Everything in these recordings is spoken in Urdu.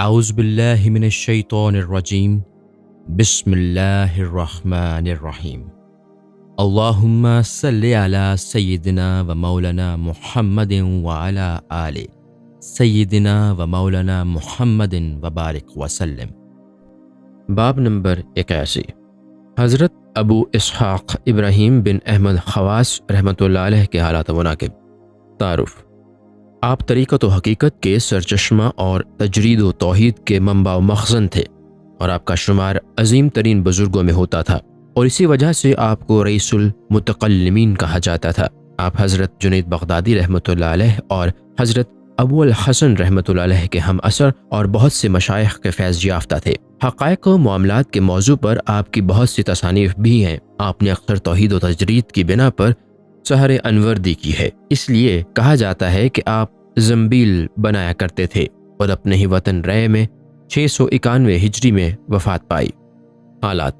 اعوذ باللہ من الشیطان الرجیم بسم اللہ الرحمن الرحیم اللہم صلی علی سیدنا و مولانا محمد وعلی آل سیدنا و مولانا محمد وبارک وسلم۔ باب نمبر 81۔ حضرت ابو اسحاق ابراہیم بن احمد خواص رحمۃ اللہ علیہ کے حالات و مناقب۔ تعارف۔ آپ طریقت و حقیقت کے سرچشمہ اور تجرید و توحید کے منبع و مخزن تھے، اور آپ کا شمار عظیم ترین بزرگوں میں ہوتا تھا، اور اسی وجہ سے آپ کو رئیس المتکلمین کہا جاتا تھا۔ آپ حضرت جنید بغدادی رحمۃ اللہ علیہ اور حضرت ابو الحسن رحمۃ اللہ علیہ کے ہم اثر اور بہت سے مشائخ کے فیض یافتہ تھے۔ حقائق و معاملات کے موضوع پر آپ کی بہت سی تصانیف بھی ہیں۔ آپ نے اکثر توحید و تجرید کی بنا پر سحر انوردی کی ہے، اس لیے کہا جاتا ہے کہ آپ زنبیل بنایا کرتے تھے اور اپنے ہی وطن رے میں 691 ہجری میں وفات پائی۔ حالات۔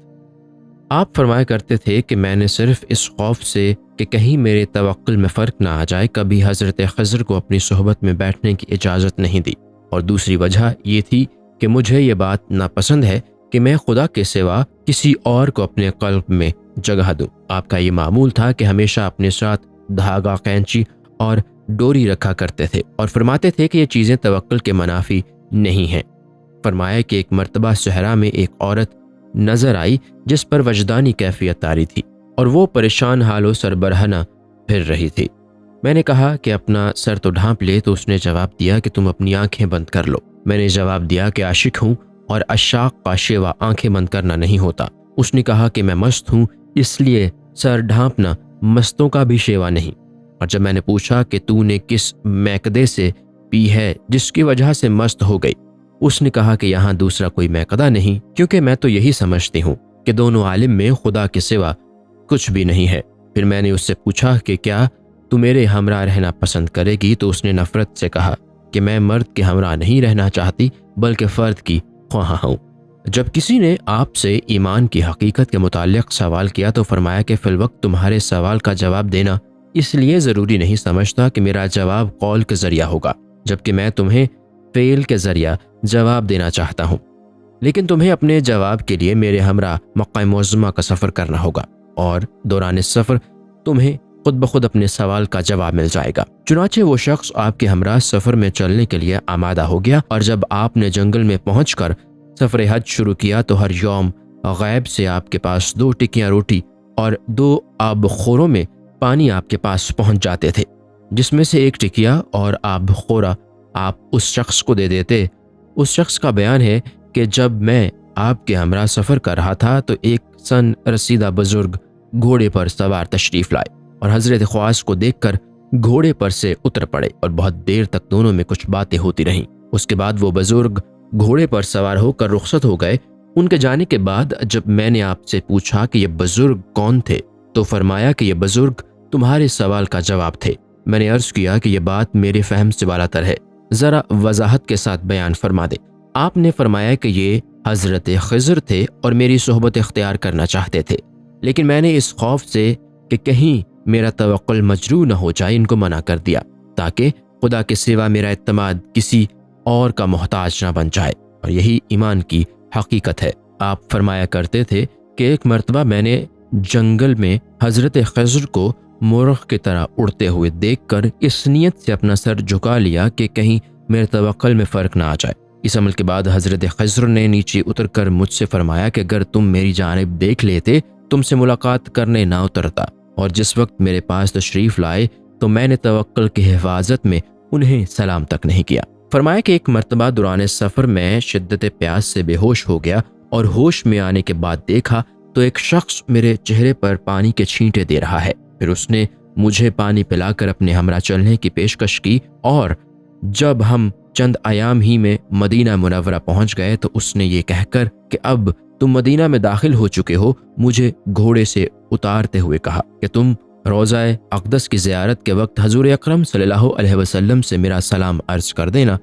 آپ فرمایا کرتے تھے کہ میں نے صرف اس خوف سے کہ کہیں میرے توکل میں فرق نہ آ جائے کبھی حضرت خضر کو اپنی صحبت میں بیٹھنے کی اجازت نہیں دی، اور دوسری وجہ یہ تھی کہ مجھے یہ بات ناپسند ہے کہ میں خدا کے سوا کسی اور کو اپنے قلب میں جگہ دوں۔ آپ کا یہ معمول تھا کہ ہمیشہ اپنے ساتھ دھاگا، قینچی اور ڈوری رکھا کرتے تھے، اور فرماتے تھے کہ یہ چیزیں توکل کے منافی نہیں ہیں۔ فرمایا کہ ایک مرتبہ صحرا میں ایک عورت نظر آئی جس پر وجدانی کیفیت طاری تھی، اور وہ پریشان حال و سربرہنہ پھر رہی تھی۔ میں نے کہا کہ اپنا سر تو ڈھانپ لے، تو اس نے جواب دیا کہ تم اپنی آنکھیں بند کر لو۔ میں نے جواب دیا کہ عاشق ہوں، اور عشاق کا شیوا آنکھیں بند کرنا نہیں ہوتا۔ اس نے کہا کہ میں مست ہوں، اس لیے سر ڈھانپنا مستوں کا بھی شیوا نہیں۔ اور جب میں نے پوچھا کہ تو نے کس میکدے سے پی ہے جس کی وجہ سے مست ہو گئی، اس نے کہا کہ یہاں دوسرا کوئی میکدہ نہیں، کیونکہ میں تو یہی سمجھتی ہوں کہ دونوں عالم میں خدا کے سوا کچھ بھی نہیں ہے۔ پھر میں نے اس سے پوچھا کہ کیا تو میرے ہمراہ رہنا پسند کرے گی، تو اس نے نفرت سے کہا کہ میں مرد کے ہمراہ نہیں رہنا چاہتی بلکہ فرد کی خواہاں ہوں۔ جب کسی نے آپ سے ایمان کی حقیقت کے متعلق سوال کیا تو فرمایا کہ فی الوقت تمہارے سوال کا جواب دینا اس لیے ضروری نہیں سمجھتا کہ میرا جواب قول کے ذریعہ ہوگا، جبکہ میں تمہیں فعل کے ذریعہ جواب دینا چاہتا ہوں، لیکن تمہیں اپنے جواب کے لیے میرے ہمراہ مکہ معظمہ کا سفر کرنا ہوگا، اور دوران اس سفر تمہیں خود بخود اپنے سوال کا جواب مل جائے گا۔ چنانچہ وہ شخص آپ کے ہمراہ سفر میں چلنے کے لیے آمادہ ہو گیا، اور جب آپ نے جنگل میں پہنچ کر سفر حج شروع کیا تو ہر یوم غیب سے آپ کے پاس 2 ٹکیاں روٹی اور 2 آب خوروں میں پانی آپ کے پاس پہنچ جاتے تھے، جس میں سے ایک ٹکیا اور آب خورا آپ اس شخص کو دے دیتے۔ اس شخص کا بیان ہے کہ جب میں آپ کے ہمراہ سفر کر رہا تھا تو ایک سن رسیدہ بزرگ گھوڑے پر سوار تشریف لائے، اور حضرت خواص کو دیکھ کر گھوڑے پر سے اتر پڑے، اور بہت دیر تک دونوں میں کچھ باتیں ہوتی رہیں۔ اس کے بعد وہ بزرگ گھوڑے پر سوار ہو کر رخصت ہو گئے۔ ان کے جانے کے بعد جب میں نے آپ سے پوچھا کہ یہ بزرگ کون تھے تو فرمایا کہ یہ بزرگ تمہارے سوال کا جواب تھے۔ میں نے عرض کیا کہ یہ بات میرے فہم سے بالاتر ہے، ذرا وضاحت کے ساتھ بیان فرما دے۔ آپ نے فرمایا کہ یہ حضرت خضر تھے اور میری صحبت اختیار کرنا چاہتے تھے، لیکن میں نے اس خوف سے کہ کہیں میرا توکل مجروح نہ ہو جائے ان کو منع کر دیا، تاکہ خدا کے سوا میرا اعتماد کسی اور کا محتاج نہ بن جائے، اور یہی ایمان کی حقیقت ہے۔ آپ فرمایا کرتے تھے کہ ایک مرتبہ میں نے جنگل میں حضرت خضر کو مرغ کی طرح اڑتے ہوئے دیکھ کر اس نیت سے اپنا سر جھکا لیا کہ کہیں میرے توکل میں فرق نہ آ جائے۔ اس عمل کے بعد حضرت خضر نے نیچے اتر کر مجھ سے فرمایا کہ اگر تم میری جانب دیکھ لیتے تم سے ملاقات کرنے نہ اترتا، اور جس وقت میرے پاس تشریف لائے تو میں نے توکل کی حفاظت میں انہیں سلام تک نہیں کیا۔ فرمایا کہ ایک مرتبہ دوران سفر میں شدت پیاس سے بے ہوش ہو گیا، اور ہوش میں آنے کے بعد دیکھا تو ایک شخص میرے چہرے پر پانی کے چھینٹے دے رہا ہے۔ پھر اس نے مجھے پانی پلا کر اپنے ہمراہ چلنے کی پیشکش کی، اور جب ہم چند ایام ہی میں مدینہ منورہ پہنچ گئے تو اس نے یہ کہہ کر کہ اب تم مدینہ میں داخل ہو چکے ہو، مجھے گھوڑے سے اتارتے ہوئے کہا کہ تم روضہ اقدس کی زیارت کے وقت حضور اکرم صلی اللہ علیہ وسلم سے میرا سلام عرض کر دینا۔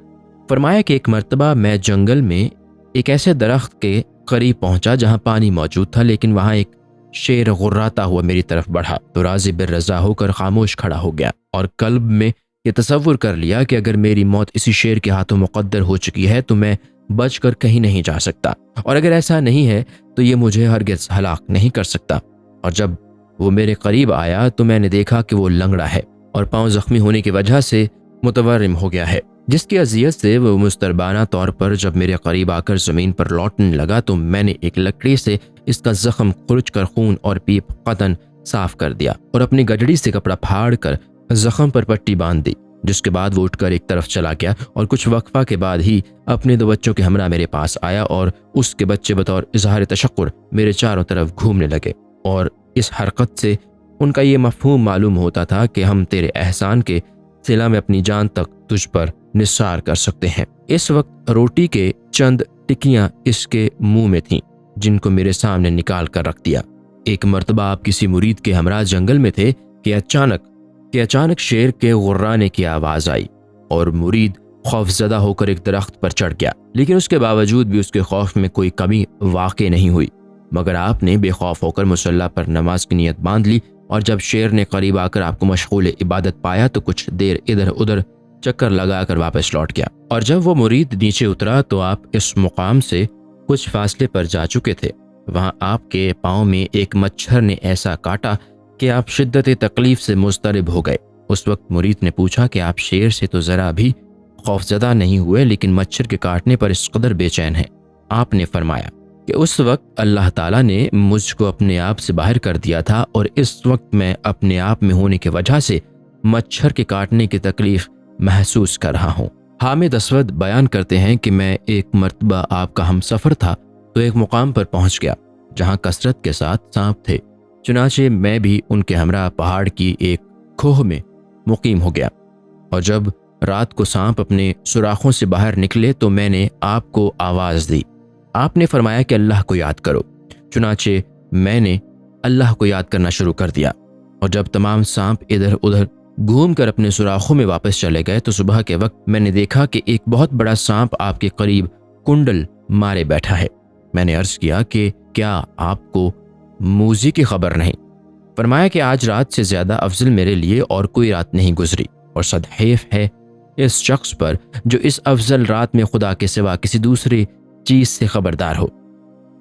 فرمایا کہ ایک مرتبہ میں جنگل میں ایک ایسے درخت کے قریب پہنچا جہاں پانی موجود تھا، لیکن وہاں ایک شیر غراتا ہوا میری طرف بڑھا تو راضی بالرضا ہو کر خاموش کھڑا ہو گیا، اور قلب میں یہ تصور کر لیا کہ اگر میری موت اسی شیر کے ہاتھوں مقدر ہو چکی ہے تو میں بچ کر کہیں نہیں جا سکتا، اور اگر ایسا نہیں ہے تو یہ مجھے ہرگز ہلاک نہیں کر سکتا۔ اور جب وہ میرے قریب آیا تو میں نے دیکھا کہ وہ لنگڑا ہے اور پاؤں زخمی ہونے کی وجہ سے متورم ہو گیا ہے، جس کی اذیت سے وہ مستربانہ طور پر جب میرے قریب آ کر زمین پر لوٹنے لگا تو میں نے ایک لکڑی سے اس کا زخم کھرچ کر خون اور پیپ قطن صاف کر دیا اور اپنی گڈڑی سے کپڑا پھاڑ کر زخم پر پٹی باندھ دی، جس کے بعد وہ اٹھ کر ایک طرف چلا گیا اور کچھ وقفہ کے بعد ہی اپنے 2 بچوں کے ہمراہ میرے پاس آیا اور اس کے بچے بطور اظہار تشکر میرے چاروں طرف گھومنے لگے، اور اس حرکت سے ان کا یہ مفہوم معلوم ہوتا تھا کہ ہم تیرے احسان کے صلہ میں اپنی جان تک تجھ پر نثار کر سکتے ہیں۔ اس وقت روٹی کے چند ٹکیاں اس کے منہ میں تھیں، جن کو میرے سامنے نکال کر رکھ دیا۔ ایک مرتبہ آپ کسی مرید کے ہمراہ جنگل میں تھے کہ اچانک شیر کے غرانے کی آواز آئی اور مرید خوف زدہ ہو کر ایک درخت پر چڑھ گیا، لیکن اس کے باوجود بھی اس کے خوف میں کوئی کمی واقع نہیں ہوئی، مگر آپ نے بے خوف ہو کر مصلی پر نماز کی نیت باندھ لی، اور جب شیر نے قریب آ کر آپ کو مشغول عبادت پایا تو کچھ دیر ادھر ادھر چکر لگا کر واپس لوٹ گیا، اور جب وہ مرید نیچے اترا تو آپ اس مقام سے کچھ فاصلے پر جا چکے تھے۔ وہاں آپ کے پاؤں میں ایک مچھر نے ایسا کاٹا کہ آپ شدت تکلیف سے مضطرب ہو گئے۔ اس وقت مرید نے پوچھا کہ آپ شیر سے تو ذرا بھی خوفزدہ نہیں ہوئے، لیکن مچھر کے کاٹنے پر اس قدر بے چین ہیں۔ آپ نے فرمایا کہ اس وقت اللہ تعالیٰ نے مجھ کو اپنے آپ سے باہر کر دیا تھا، اور اس وقت میں اپنے آپ میں ہونے کی وجہ سے مچھر کے کاٹنے کی تکلیف محسوس کر رہا ہوں۔ حامد اسود بیان کرتے ہیں کہ میں ایک مرتبہ آپ کا ہم سفر تھا تو ایک مقام پر پہنچ گیا جہاں کثرت کے ساتھ سانپ تھے، چنانچہ میں بھی ان کے ہمراہ پہاڑ کی ایک کھوہ میں مقیم ہو گیا، اور جب رات کو سانپ اپنے سوراخوں سے باہر نکلے تو میں نے آپ کو آواز دی۔ آپ نے فرمایا کہ اللہ کو یاد کرو، چنانچہ میں نے اللہ کو یاد کرنا شروع کر دیا، اور جب تمام سانپ ادھر ادھر گھوم کر اپنے سوراخوں میں واپس چلے گئے تو صبح کے وقت میں نے دیکھا کہ ایک بہت بڑا سانپ آپ کے قریب کنڈل مارے بیٹھا ہے۔ میں نے عرض کیا کہ کیا آپ کو موذی کی خبر نہیں؟ فرمایا کہ آج رات سے زیادہ افضل میرے لیے اور کوئی رات نہیں گزری، اور صد حیف ہے اس شخص پر جو اس افضل رات میں خدا کے سوا کسی دوسری چیز سے خبردار ہو۔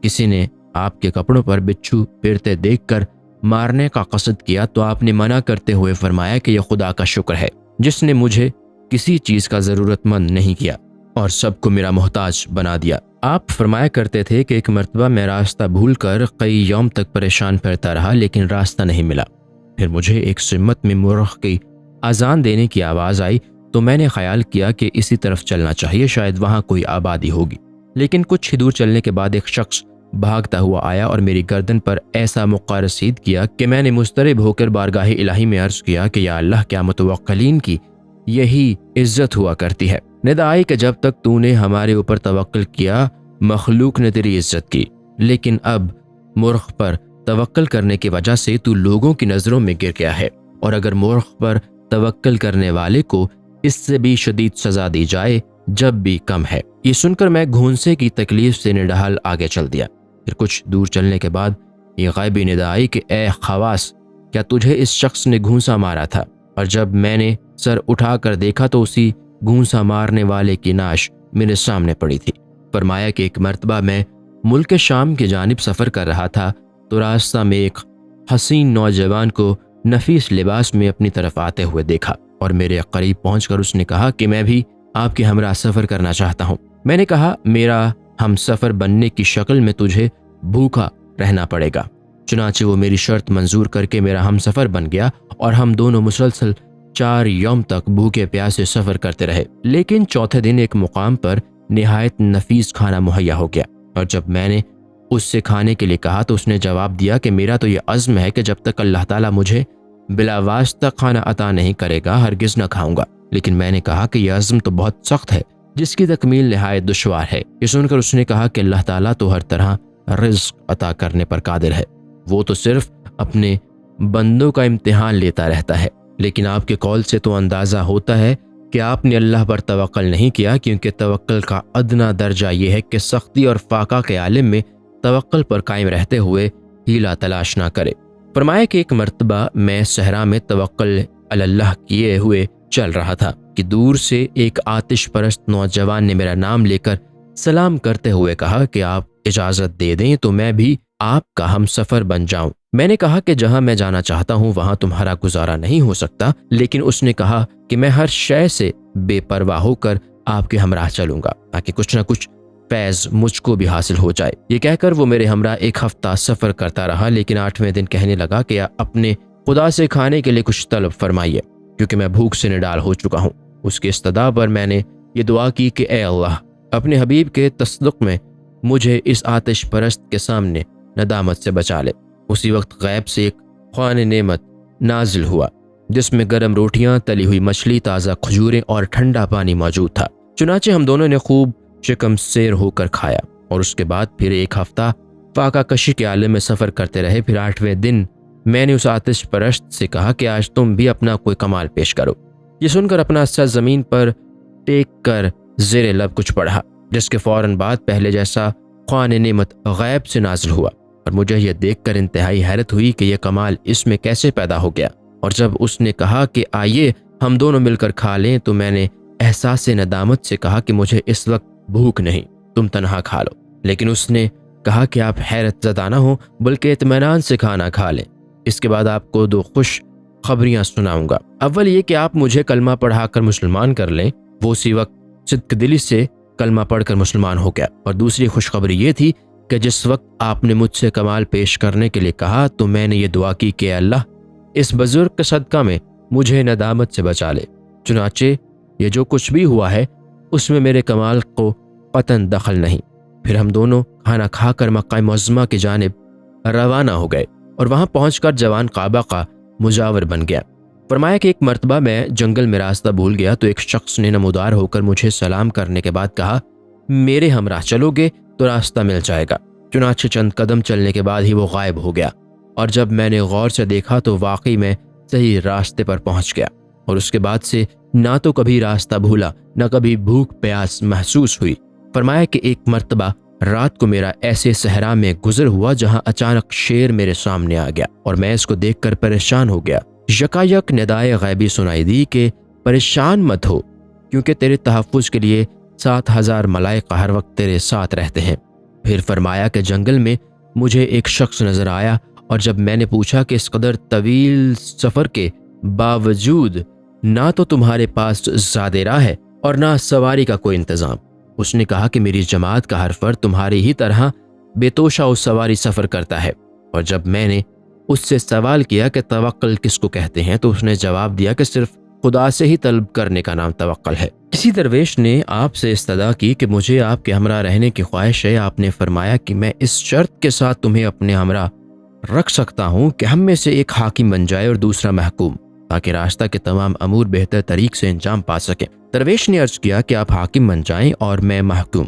کسی نے آپ کے کپڑوں پر بچھو پھرتے دیکھ کر مارنے کا قصد کیا تو آپ نے منع کرتے ہوئے فرمایا کہ یہ خدا کا شکر ہے جس نے مجھے کسی چیز کا ضرورت مند نہیں کیا اور سب کو میرا محتاج بنا دیا۔ آپ فرمایا کرتے تھے کہ ایک مرتبہ میں راستہ بھول کر کئی یوم تک پریشان پھرتا رہا لیکن راستہ نہیں ملا۔ پھر مجھے ایک سمت میں مرغ کی اذان دینے کی آواز آئی تو میں نے خیال کیا کہ اسی طرف چلنا چاہیے، شاید وہاں کوئی آبادی ہوگی، لیکن کچھ ہی دور چلنے کے بعد ایک شخص بھاگتا ہوا آیا اور میری گردن پر ایسا مقع رسید کیا کہ میں نے مضطرب ہو کر بارگاہ الہی میں عرض کیا کہ یا اللہ، کیا متوکلین کی یہی عزت ہوا کرتی ہے؟ ندا آئی کہ جب تک تو نے ہمارے اوپر توکل کیا مخلوق نے تیری عزت کی، لیکن اب مرغ پر توکل کرنے کی وجہ سے تو لوگوں کی نظروں میں گر گیا ہے، اور اگر مرغ پر توکل کرنے والے کو اس سے بھی شدید سزا دی جائے جب بھی کم ہے۔ یہ سن کر میں گھونسے کی تکلیف سے نڈھال آگے چل دیا۔ پھر کچھ دور چلنے کے بعد یہ غیبی ندا آئی کہ اے خواص، کیا تجھے اس شخص نے گھونسا مارا تھا؟ اور جب میں نے سر اٹھا کر دیکھا تو اسی گھونسا مارنے والے کی نعش میرے سامنے پڑی تھی۔ فرمایا کہ ایک مرتبہ میں ملک شام کی جانب سفر کر رہا تھا تو راستہ میں ایک حسین نوجوان کو نفیس لباس میں اپنی طرف آتے ہوئے دیکھا، اور میرے قریب پہنچ کر اس نے کہا کہ میں بھی آپ کے ہمراہ سفر کرنا چاہتا ہوں۔ میں نے کہا میرا ہم سفر بننے کی شکل میں تجھے بھوکا رہنا پڑے گا۔ چنانچہ وہ میری شرط منظور کر کے میرا ہم سفر بن گیا، اور ہم دونوں مسلسل 4 یوم تک بھوکے پیاسے سفر کرتے رہے، لیکن چوتھے دن ایک مقام پر نہایت نفیس کھانا مہیا ہو گیا، اور جب میں نے اس سے کھانے کے لیے کہا تو اس نے جواب دیا کہ میرا تو یہ عزم ہے کہ جب تک اللہ تعالیٰ مجھے بلا واسطہ کھانا عطا نہیں کرے گا ہرگز نہ کھاؤں گا۔ لیکن میں نے کہا کہ یہ عزم تو بہت سخت ہے جس کی تکمیل نہایت دشوار ہے۔ یہ سن کر اس نے کہا کہ اللہ تعالیٰ تو ہر طرح رزق عطا کرنے پر قادر ہے، وہ تو صرف اپنے بندوں کا امتحان لیتا رہتا ہے۔ لیکن آپ کے قول سے تو اندازہ ہوتا ہے کہ آپ نے اللہ پر توکل نہیں کیا، کیونکہ توکل کا ادنا درجہ یہ ہے کہ سختی اور فاقہ کے عالم میں توکل پر قائم رہتے ہوئے ہیلا تلاش نہ کرے۔ فرمایا کہ ایک مرتبہ میں صحرا میں توکل علی اللہ کیے ہوئے چل رہا تھا کہ دور سے ایک آتش پرست نوجوان نے میرا نام لے کر سلام کرتے ہوئے کہا کہ آپ اجازت دے دیں تو میں بھی آپ کا ہم سفر بن جاؤں۔ میں نے کہا کہ جہاں میں جانا چاہتا ہوں وہاں تمہارا گزارا نہیں ہو سکتا، لیکن اس نے کہا کہ میں ہر شے سے بے پرواہ ہو کر آپ کے ہمراہ چلوں گا تاکہ کچھ نہ کچھ فیض مجھ کو بھی حاصل ہو جائے۔ یہ کہہ کر وہ میرے ہمراہ ایک ہفتہ سفر کرتا رہا، لیکن 8ویں دن کہنے لگا کہ اپنے خدا سے کھانے کے لیے کچھ طلب فرمائیے کیونکہ میں بھوک سے نڈال ہو چکا ہوں۔ اس کی استدعا پر میں نے یہ دعا کی کہ اے اللہ، اپنے حبیب کے تصدق میں مجھے اس آتش پرست کے سامنے ندامت سے بچا لے۔ اسی وقت غیب سے ایک خوان نعمت نازل ہوا جس میں گرم روٹیاں، تلی ہوئی مچھلی، تازہ کھجوریں اور ٹھنڈا پانی موجود تھا۔ چنانچہ ہم دونوں نے خوب شکم سیر ہو کر کھایا اور اس کے بعد پھر ایک ہفتہ فاقہ کشی کے عالم میں سفر کرتے رہے۔ پھر 8ویں دن میں نے اس آتش پرست سے کہا کہ آج تم بھی اپنا کوئی کمال پیش کرو۔ یہ سن کر اپنا سر زمین پر ٹیک کر زیر لب کچھ پڑھا، جس کے فوراً بعد پہلے جیسا خوان نعمت غیب سے نازل ہوا، اور مجھے یہ دیکھ کر انتہائی حیرت ہوئی کہ یہ کمال اس میں کیسے پیدا ہو گیا۔ اور جب اس نے کہا کہ آئیے ہم دونوں مل کر کھا لیں تو میں نے احساس ندامت سے کہا کہ مجھے اس وقت بھوک نہیں، تم تنہا کھا لو۔ لیکن اس نے کہا کہ آپ حیرت زدہ نہ ہو بلکہ اطمینان سے کھانا کھا لیں، اس کے بعد آپ کو 2 خوش خبریاں سناؤں گا۔ اول یہ کہ آپ مجھے کلمہ پڑھا کر مسلمان کر لیں۔ وہ اسی وقت صدق دلی سے کلمہ پڑھ کر مسلمان ہو گیا۔ اور دوسری خوشخبری یہ تھی کہ جس وقت آپ نے مجھ سے کمال پیش کرنے کے لیے کہا تو میں نے یہ دعا کی کہ اللہ اس بزرگ کے صدقہ میں مجھے ندامت سے بچا لے۔ چنانچہ یہ جو کچھ بھی ہوا ہے اس میں میرے کمال کو قطعاً دخل نہیں۔ پھر ہم دونوں کھانا کھا کر مکہ معظمہ کی جانب روانہ ہو گئے اور وہاں پہنچ کر جوان کعبہ کا مجاور بن گیا۔ فرمایا کہ ایک مرتبہ میں جنگل میں راستہ بھول گیا تو ایک شخص نے نمودار ہو کر مجھے سلام کرنے کے بعد کہا میرے ہمراہ چلو گے تو راستہ مل جائے گا۔ چنانچہ چند قدم چلنے کے بعد ہی وہ غائب ہو گیا، اور جب میں نے غور سے دیکھا تو واقعی میں صحیح راستے پر پہنچ گیا، اور اس کے بعد سے نہ تو کبھی راستہ بھولا نہ کبھی بھوک پیاس محسوس ہوئی۔ فرمایا کہ ایک مرتبہ رات کو میرا ایسے صحرا میں گزر ہوا جہاں اچانک شیر میرے سامنے آ گیا اور میں اس کو دیکھ کر پریشان ہو گیا۔ یکایک ندائے غیبی سنائی دی کہ پریشان مت ہو کیونکہ تیرے تحفظ کے لیے 7000 ملائکہ ہر وقت تیرے ساتھ رہتے ہیں۔ پھر فرمایا کہ جنگل میں مجھے ایک شخص نظر آیا، اور جب میں نے پوچھا کہ اس قدر طویل سفر کے باوجود نہ تو تمہارے پاس زیادہ راہ ہے اور نہ سواری کا کوئی انتظام، اس نے کہا کہ میری جماعت کا ہر فرد تمہاری ہی طرح بے توشہ و سواری سفر کرتا ہے۔ اور جب میں نے اس سے سوال کیا کہ توکل کس کو کہتے ہیں تو اس نے جواب دیا کہ صرف خدا سے ہی طلب کرنے کا نام توکل ہے۔ کسی درویش نے آپ سے استدعا کی کہ مجھے آپ کے ہمراہ رہنے کی خواہش ہے۔ آپ نے فرمایا کہ میں اس شرط کے ساتھ تمہیں اپنے ہمراہ رکھ سکتا ہوں کہ ہم میں سے ایک حاکم بن جائے اور دوسرا محکوم، تاکہ راستہ کے تمام امور بہتر طریق سے انجام پا سکیں۔ درویش نے عرض کیا کہ آپ حاکم بن جائیں اور میں محکوم۔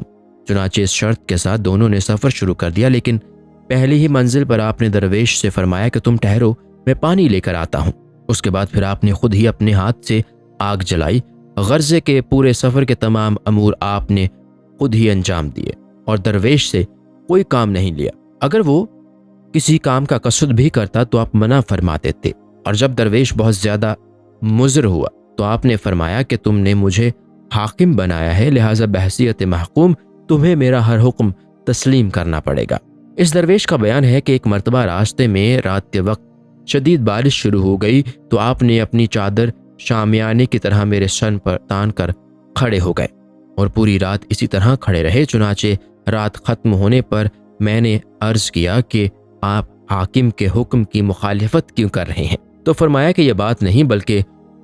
چنانچہ اس شرط کے ساتھ دونوں نے سفر شروع کر دیا، لیکن پہلی ہی منزل پر آپ نے درویش سے فرمایا کہ تم ٹھہرو، میں پانی لے کر آتا ہوں۔ اس کے بعد پھر آپ نے خود ہی اپنے ہاتھ سے آگ جلائی۔ غرضے کے پورے سفر کے تمام امور آپ نے خود ہی انجام دیے اور درویش سے کوئی کام نہیں لیا۔ اگر وہ کسی کام کا قصد بھی کرتا تو آپ منع فرماتے تھے، اور جب درویش بہت زیادہ مضر ہوا تو آپ نے فرمایا کہ تم نے مجھے حاکم بنایا ہے، لہٰذا بحیثیت محکوم تمہیں میرا ہر حکم تسلیم کرنا پڑے گا۔ اس درویش کا بیان ہے کہ ایک مرتبہ راستے میں رات کے وقت شدید بارش شروع ہو گئی تو آپ نے اپنی چادر شامیانے کی طرح میرے سن پر تان کر کھڑے ہو گئے اور پوری رات اسی طرح کھڑے رہے۔ چنانچہ رات ختم ہونے پر میں نے عرض کیا کہ آپ حاکم کے حکم کی مخالفت کیوں کر رہے ہیں؟ تو فرمایا کہ یہ بات نہیں بلکہ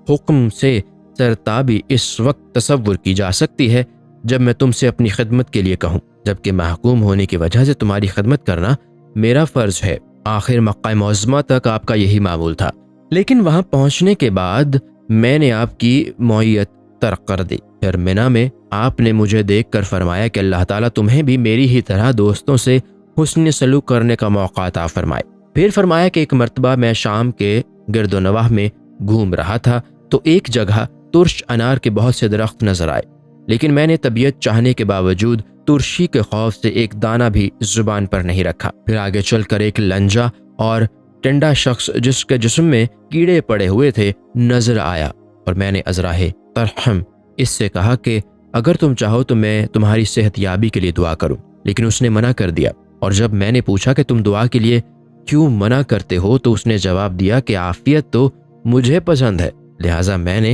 حکم سے سرتابی اس وقت تصور کی جا سکتی ہے جب میں تم سے اپنی خدمت کے لیے کہوں، جبکہ محکوم ہونے کی وجہ سے تمہاری خدمت کرنا میرا فرض ہے۔ آخر مکہ معظمہ تک آپ کا یہی معمول تھا، لیکن وہاں پہنچنے کے بعد میں نے آپ کی معیت ترک کر دی۔ پھر منی میں آپ نے مجھے دیکھ کر فرمایا کہ اللہ تعالیٰ تمہیں بھی میری ہی طرح دوستوں سے حسن سلوک کرنے کا موقع عطا فرمائے۔ پھر فرمایا کہ ایک مرتبہ میں شام کے گرد و نواح میں گھوم رہا تھا تو ایک جگہ ترش انار کے بہت سے درخت نظر آئے، لیکن میں نے طبیعت چاہنے کے باوجود ترشی کے خوف سے ایک دانہ بھی زبان پر نہیں رکھا۔ پھر آگے چل کر ایک لنجا اور ٹنڈا شخص جس کے جسم میں کیڑے پڑے ہوئے تھے نظر آیا، اور میں نے ازراہ ترحم اس سے کہا کہ اگر تم چاہو تو میں تمہاری صحت یابی کے لیے دعا کروں، لیکن اس نے منع کر دیا۔ اور جب میں نے پوچھا کہ تم دعا کے لیے کیوں منع کرتے ہو تو اس نے جواب دیا کہ عافیت تو مجھے پسند ہے، لہٰذا میں نے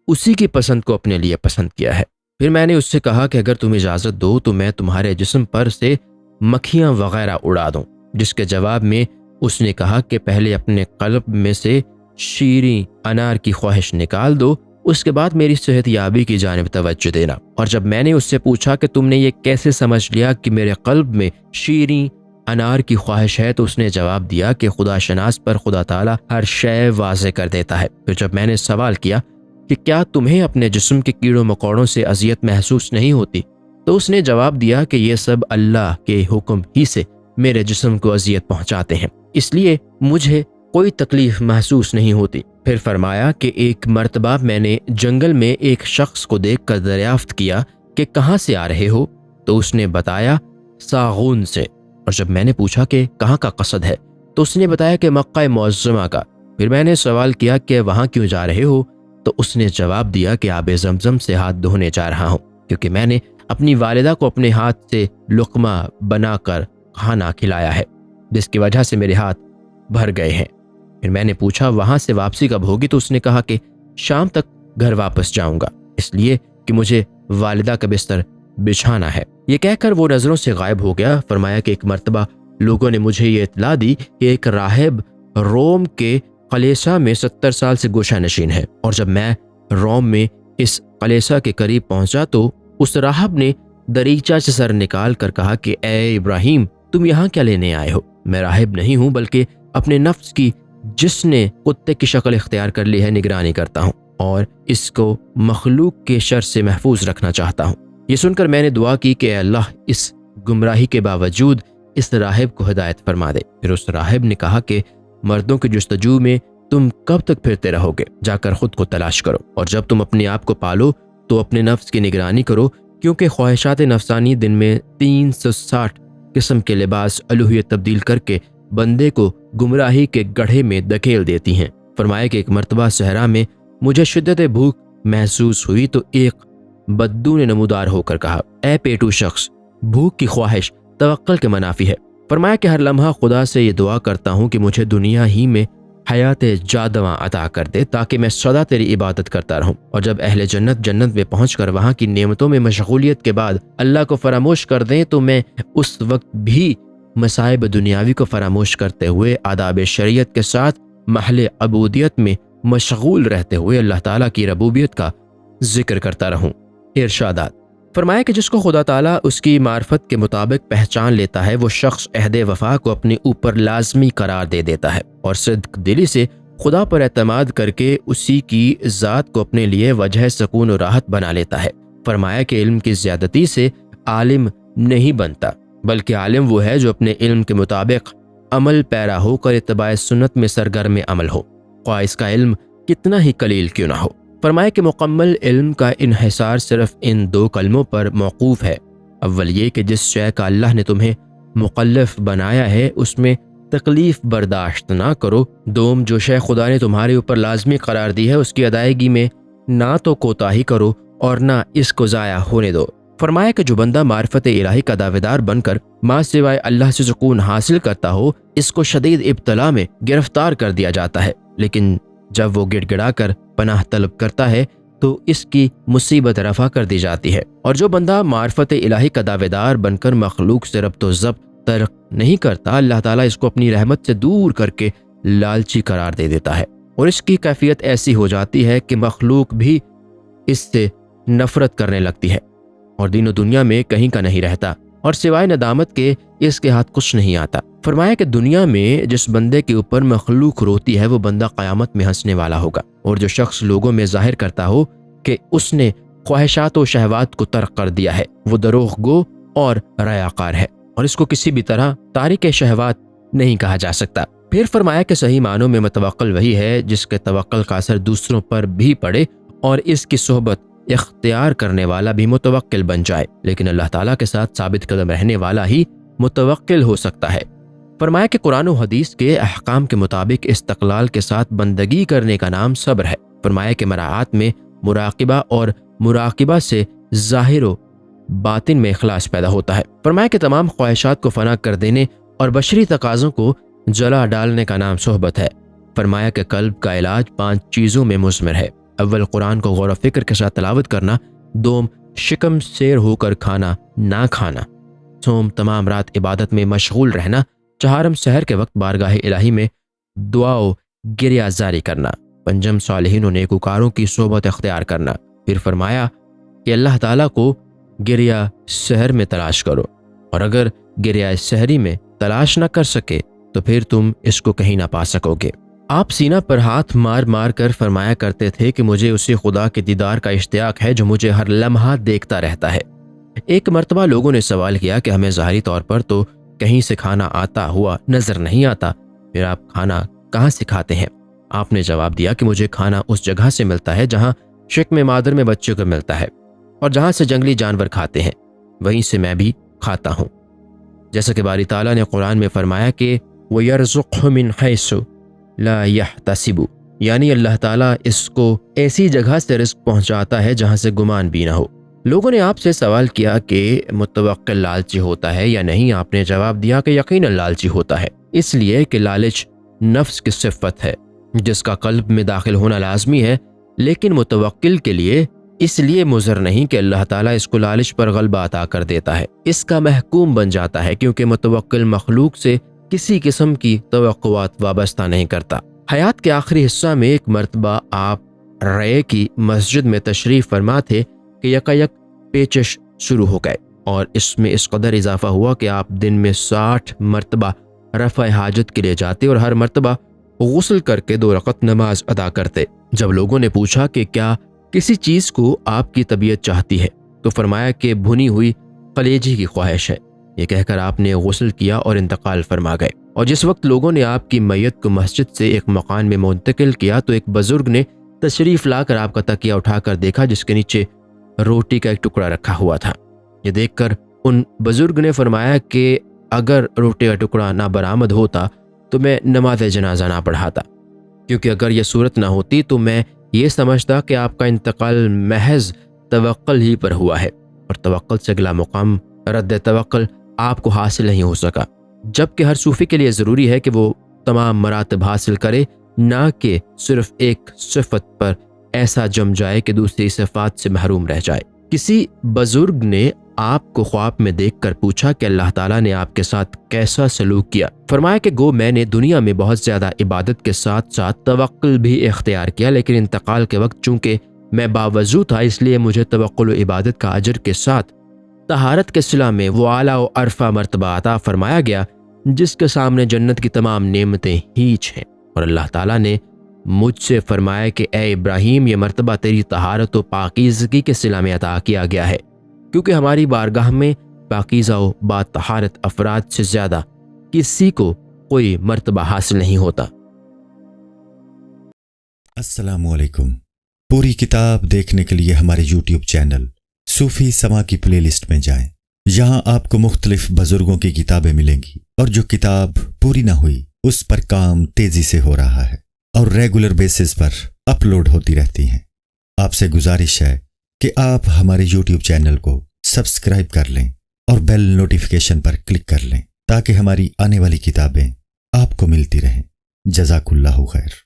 اسی کی پسند کو اپنے لیے پسند کیا ہے۔ پھر میں نے اس سے کہا کہ اگر تم اجازت دو تو میں تمہارے جسم پر سے مکھیاں وغیرہ اڑا دوں، جس کے جواب میں اس نے کہا کہ پہلے اپنے قلب میں سے شیریں انار کی خواہش نکال دو، اس کے بعد میری صحت یابی کی جانب توجہ دینا۔ اور جب میں نے اس سے پوچھا کہ تم نے یہ کیسے سمجھ لیا کہ میرے قلب میں شیریں انار کی خواہش ہے، تو اس نے جواب دیا کہ خدا شناس پر خدا تعالیٰ ہر شے واضح کر دیتا ہے۔ پھر جب میں نے سوال کیا کہ کیا تمہیں اپنے جسم کے کیڑوں مکوڑوں سے اذیت محسوس نہیں ہوتی، تو اس نے جواب دیا کہ یہ سب اللہ کے حکم ہی سے میرے جسم کو اذیت پہنچاتے ہیں، اس لیے مجھے کوئی تکلیف محسوس نہیں ہوتی۔ پھر فرمایا کہ ایک مرتبہ میں نے جنگل میں ایک شخص کو دیکھ کر دریافت کیا کہ کہاں سے آ رہے ہو، تو اس نے بتایا ساغون سے۔ اور جب میں نے پوچھا کہ کہاں کا قصد ہے تو اس نے بتایا کہ مکہ معظمہ کا۔ پھر میں نے سوال کیا کہ وہاں کیوں جا رہے ہو، تو اس نے جواب دیا کہ آب زمزم سے ہاتھ دھونے جا رہا ہوں، کیونکہ میں نے اپنی والدہ کو اپنے ہاتھ سے لقمہ بنا کر کھانا کھلایا ہے، جس کی وجہ سے میرے ہاتھ بھر گئے ہیں۔ پھر میں نے پوچھا وہاں سے واپسی کب ہوگی، تو اس نے کہا کہ شام تک گھر واپس جاؤں گا، اس لیے کہ مجھے والدہ کا بستر بچھانا ہے۔ یہ کہہ کر وہ نظروں سے غائب ہو گیا۔ فرمایا کہ ایک مرتبہ لوگوں نے مجھے یہ اطلاع دی کہ ایک راہب روم کے قلیصہ میں 70 سال سے گوشہ نشین ہے، اور جب میں روم میں اس قلیصہ کے قریب پہنچا تو اس راہب نے دریچہ سے سر نکال کر کہا کہ اے ابراہیم، تم یہاں کیا لینے آئے ہو؟ میں راہب نہیں ہوں، بلکہ اپنے نفس کی جس نے کتے کی شکل اختیار کر لی ہے نگرانی کرتا ہوں، اور اس کو مخلوق کے شر سے محفوظ رکھنا چاہتا ہوں۔ یہ سن کر میں نے دعا کی کہ اے اللہ، اس گمراہی کے باوجود اس راہب کو ہدایت فرما دے۔ پھر اس راہب نے کہا کہ مردوں کی جستجو میں تم کب تک پھرتے رہو گے؟ جا کر خود کو تلاش کرو، اور جب تم اپنے آپ کو پالو تو اپنے نفس کی نگرانی کرو، کیونکہ خواہشات نفسانی دن میں 360 قسم کے لباس الوہیت تبدیل کر کے بندے کو گمراہی کے گڑھے میں دھکیل دیتی ہیں۔ فرمایا کہ ایک مرتبہ صحرا میں مجھے شدت بھوک محسوس ہوئی تو ایک بدو نے نمودار ہو کر کہا، اے پیٹو شخص، بھوک کی خواہش توکل کے منافی ہے۔ فرمایا کہ ہر لمحہ خدا سے یہ دعا کرتا ہوں کہ مجھے دنیا ہی میں حیات جادواں عطا کر دے تاکہ میں سدا تیری عبادت کرتا رہوں، اور جب اہل جنت میں پہنچ کر وہاں کی نعمتوں میں مشغولیت کے بعد اللہ کو فراموش کر دیں تو میں اس وقت بھی مصائب دنیاوی کو فراموش کرتے ہوئے آداب شریعت کے ساتھ محل عبودیت میں مشغول رہتے ہوئے اللہ تعالیٰ کی ربوبیت کا ذکر کرتا رہوں۔ ارشادات۔ فرمایا کہ جس کو خدا تعالیٰ اس کی معرفت کے مطابق پہچان لیتا ہے، وہ شخص عہد وفا کو اپنے اوپر لازمی قرار دے دیتا ہے، اور صدق دلی سے خدا پر اعتماد کر کے اسی کی ذات کو اپنے لیے وجہ سکون و راحت بنا لیتا ہے۔ فرمایا کہ علم کی زیادتی سے عالم نہیں بنتا، بلکہ عالم وہ ہے جو اپنے علم کے مطابق عمل پیرا ہو کر اتباع سنت میں سرگرم عمل ہو، خواہ اس کا علم کتنا ہی قلیل کیوں نہ ہو۔ فرمایا کہ مکمل علم کا انحصار صرف ان 2 کلموں پر موقوف ہے۔ اول یہ کہ جس شے کا اللہ نے تمہیں مکلف بنایا ہے اس میں تکلیف برداشت نہ کرو۔ دوم، جو شے خدا نے تمہارے اوپر لازمی قرار دی ہے اس کی ادائیگی میں نہ تو کوتاہی کرو اور نہ اس کو ضائع ہونے دو۔ فرمایا کہ جو بندہ معرفت الہی کا دعویدار بن کر ماں سوائے اللہ سے سکون حاصل کرتا ہو، اس کو شدید ابتلا میں گرفتار کر دیا جاتا ہے، لیکن جب وہ گڑ گڑا کر پناہ طلب کرتا ہے تو اس کی مصیبت رفع کر دی جاتی ہے۔ اور جو بندہ معرفت الہی کا دعویدار بن کر مخلوق سے ربط و ضبط ترک نہیں کرتا، اللہ تعالیٰ اس کو اپنی رحمت سے دور کر کے لالچی قرار دے دیتا ہے، اور اس کی کیفیت ایسی ہو جاتی ہے کہ مخلوق بھی اس سے نفرت کرنے لگتی ہے، اور دین و دنیا میں کہیں کا نہیں رہتا، اور سوائے ندامت کے اس کے ہاتھ کچھ نہیں آتا۔ فرمایا کہ دنیا میں جس بندے کے اوپر مخلوق روتی ہے وہ بندہ قیامت میں ہنسنے والا ہوگا، اور جو شخص لوگوں میں ظاہر کرتا ہو کہ اس نے خواہشات و شہوات کو ترک کر دیا ہے، وہ دروغ گو اور ریاکار ہے، اور اس کو کسی بھی طرح تارک شہوات نہیں کہا جا سکتا۔ پھر فرمایا کہ صحیح معنوں میں متوکل وہی ہے جس کے توکل کا اثر دوسروں پر بھی پڑے اور اس کی صحبت اختیار کرنے والا بھی متوکل بن جائے، لیکن اللہ تعالیٰ کے ساتھ ثابت قدم رہنے والا ہی متوکل ہو سکتا ہے۔ فرمایا کہ قرآن و حدیث کے احکام کے مطابق استقلال کے ساتھ بندگی کرنے کا نام صبر ہے۔ فرمایا کہ مراعات میں مراقبہ اور مراقبہ سے ظاہر و باطن میں اخلاص پیدا ہوتا ہے۔ فرمایا کہ تمام خواہشات کو فنا کر دینے اور بشری تقاضوں کو جلا ڈالنے کا نام صحبت ہے۔ فرمایا کہ قلب کا علاج 5 چیزوں میں مضمر ہے۔ اول، قرآن کو غور و فکر کے ساتھ تلاوت کرنا۔ دوم، شکم سیر ہو کر کھانا نہ کھانا۔ سوم، تمام رات عبادت میں مشغول رہنا۔ چہارم، سحر کے وقت بارگاہ الہی میں دعا و گریہ جاری کرنا۔ پنجم، صالحین و نیکوکاروں کی صحبت اختیار کرنا۔ پھر فرمایا کہ اللہ تعالیٰ کو گریہ سحر میں تلاش کرو، اور اگر گریہ سحری میں تلاش نہ کر سکے تو پھر تم اس کو کہیں نہ پا سکو گے۔ آپ سینہ پر ہاتھ مار مار کر فرمایا کرتے تھے کہ مجھے اسی خدا کے دیدار کا اشتیاق ہے جو مجھے ہر لمحہ دیکھتا رہتا ہے۔ ایک مرتبہ لوگوں نے سوال کیا کہ ہمیں ظاہری طور پر تو کہیں سے کھانا آتا ہوا نظر نہیں آتا، پھر آپ کھانا کہاں سے کھاتے ہیں؟ آپ نے جواب دیا کہ مجھے کھانا اس جگہ سے ملتا ہے جہاں شکم مادر میں بچے کو ملتا ہے، اور جہاں سے جنگلی جانور کھاتے ہیں وہیں سے میں بھی کھاتا ہوں۔ جیسا کہ باری تعالیٰ نے قرآن میں فرمایا کہ وَيَرْزُقْهُ مِنْ حَيْثُ لَا يَحْتَسِبُ، یعنی اللہ تعالیٰ اس کو ایسی جگہ سے رزق پہنچاتا ہے جہاں سے گمان بھی نہ ہو۔ لوگوں نے آپ سے سوال کیا کہ متوکل لالچی ہوتا ہے یا نہیں؟ آپ نے جواب دیا کہ یقیناً لالچی ہوتا ہے، اس لیے کہ لالچ نفس کی صفت ہے جس کا قلب میں داخل ہونا لازمی ہے، لیکن متوکل کے لیے اس لیے مضر نہیں کہ اللہ تعالیٰ اس کو لالچ پر غلبہ عطا کر دیتا ہے، اس کا محکوم بن جاتا ہے، کیونکہ متوکل مخلوق سے کسی قسم کی توقعات وابستہ نہیں کرتا۔ حیات کے آخری حصہ میں ایک مرتبہ آپ رے کی مسجد میں تشریف فرما تھے کہ یکایک پیچش شروع ہو گئے، اور اس میں اس قدر اضافہ ہوا کہ آپ دن میں 60 مرتبہ رفع حاجت کے لیے جاتے اور ہر مرتبہ غسل کر کے 2 رکعت نماز ادا کرتے۔ جب لوگوں نے پوچھا کہ کیا کسی چیز کو آپ کی طبیعت چاہتی ہے تو فرمایا کہ بھنی ہوئی کلیجی کی خواہش ہے۔ یہ کہہ کر آپ نے غسل کیا اور انتقال فرما گئے، اور جس وقت لوگوں نے آپ کی میت کو مسجد سے ایک مکان میں منتقل کیا تو ایک بزرگ نے تشریف لا کر آپ کا تکیہ اٹھا کر دیکھا جس کے نیچے روٹی کا ایک ٹکڑا رکھا ہوا تھا۔ یہ دیکھ کر ان بزرگ نے فرمایا کہ اگر روٹی کا ٹکڑا نہ برآمد ہوتا تو میں نماز جنازہ نہ پڑھاتا، کیونکہ اگر یہ صورت نہ ہوتی تو میں یہ سمجھتا کہ آپ کا انتقال محض توکل ہی پر ہوا ہے، اور توکل سے اگلا مقام رد توکل آپ کو حاصل نہیں ہو سکا، جبکہ ہر صوفی کے لیے ضروری ہے کہ وہ تمام مراتب حاصل کرے، نہ کہ صرف ایک صفت پر ایسا جم جائے کہ دوسری صفات سے محروم رہ جائے۔ کسی بزرگ نے آپ کو خواب میں دیکھ کر پوچھا کہ اللہ تعالیٰ نے آپ کے ساتھ کیسا سلوک کیا؟ فرمایا کہ گو میں نے دنیا میں بہت زیادہ عبادت کے ساتھ ساتھ توکل بھی اختیار کیا، لیکن انتقال کے وقت چونکہ میں باوضو تھا اس لیے مجھے توکل و عبادت کا اجر کے ساتھ طہارت کے صلہ میں وہ اعلیٰ و عرفہ مرتبہ عطا فرمایا گیا جس کے سامنے جنت کی تمام نعمتیں ہیچ ہیں، اور اللہ تعالیٰ نے مجھ سے فرمایا کہ اے ابراہیم، یہ مرتبہ تیری طہارت و پاکیزگی کے صلہ میں عطا کیا گیا ہے، کیونکہ ہماری بارگاہ میں پاکیزہ و با طہارت افراد سے زیادہ کسی کو کوئی مرتبہ حاصل نہیں ہوتا۔ السلام علیکم۔ پوری کتاب دیکھنے کے لیے ہمارے یوٹیوب چینل صوفی سما کی پلے لسٹ میں جائیں۔ یہاں آپ کو مختلف بزرگوں کی کتابیں ملیں گی، اور جو کتاب پوری نہ ہوئی اس پر کام تیزی سے ہو رہا ہے اور ریگولر بیسس پر اپلوڈ ہوتی رہتی ہیں۔ آپ سے گزارش ہے کہ آپ ہمارے یوٹیوب چینل کو سبسکرائب کر لیں اور بیل نوٹیفیکیشن پر کلک کر لیں تاکہ ہماری آنے والی کتابیں آپ کو ملتی رہیں۔ جزاک اللہ خیر۔